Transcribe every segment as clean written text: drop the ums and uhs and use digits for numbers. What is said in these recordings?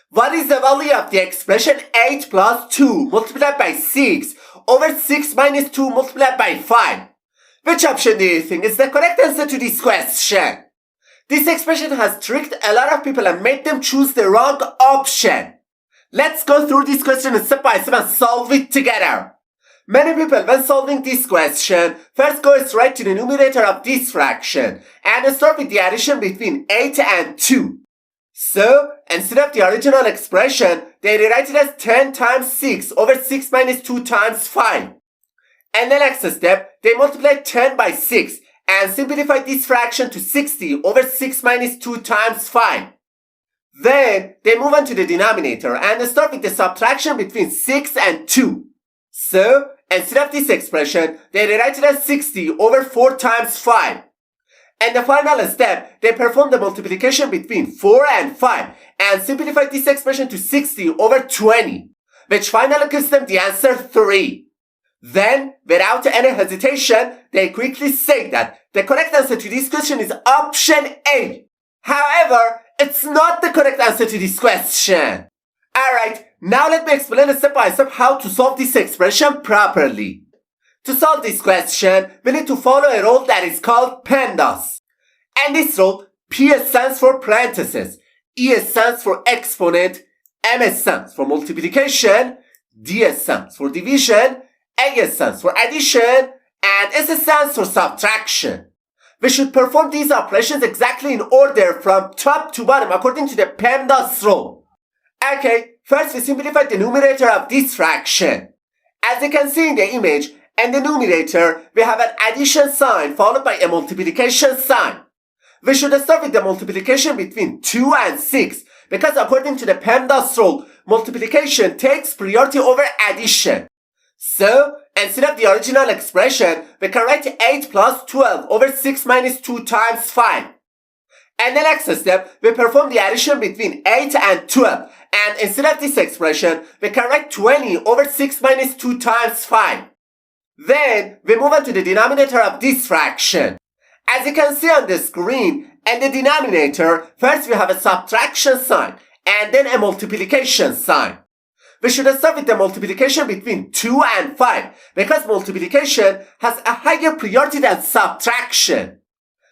What is the value of the expression 8 plus 2 multiplied by 6 over 6 minus 2 multiplied by 5? Which option do you think is the correct answer to this question? This expression has tricked a lot of people and made them choose the wrong option. Let's go through this question step by step and solve it together. Many people, when solving this question, first go straight to the numerator of this fraction and start with the addition between 8 and 2. So, instead of the original expression, they rewrite it as 10 times 6 over 6 minus 2 times 5. And the next step, they multiply 10 by 6 and simplify this fraction to 60 over 6 minus 2 times 5. Then, they move on to the denominator and start with the subtraction between 6 and 2. So, instead of this expression, they rewrite it as 60 over 4 times 5. And the final step, they perform the multiplication between 4 and 5 and simplify this expression to 60 over 20, which finally gives them the answer 3. Then, without any hesitation, they quickly say that the correct answer to this question is option A. However, it's not the correct answer to this question. Alright, now let me explain step by step how to solve this expression properly. To solve this question, we need to follow a rule that is called PEMDAS. And this rule, P stands for parentheses, E stands for exponent, M stands for multiplication, D stands for division, A stands for addition, and S stands for subtraction. We should perform these operations exactly in order from top to bottom according to the PEMDAS rule. Okay, first we simplify the numerator of this fraction. As you can see in the image, in the numerator, we have an addition sign followed by a multiplication sign. We should start with the multiplication between 2 and 6 because according to the PEMDAS rule, multiplication takes priority over addition. So, instead of the original expression, we can write 8 plus 12 over 6 minus 2 times 5. And the next step, we perform the addition between 8 and 12. And instead of this expression, we can write 20 over 6 minus 2 times 5. Then, we move on to the denominator of this fraction. As you can see on the screen, in the denominator, first we have a subtraction sign and then a multiplication sign. We should start with the multiplication between 2 and 5 because multiplication has a higher priority than subtraction.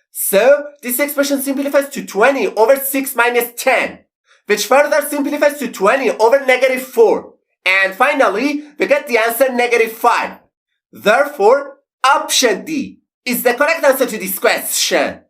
So, this expression simplifies to 20 over 6 minus 10, which further simplifies to 20 over negative 4. And finally, we get the answer negative 5. Therefore, option D is the correct answer to this question.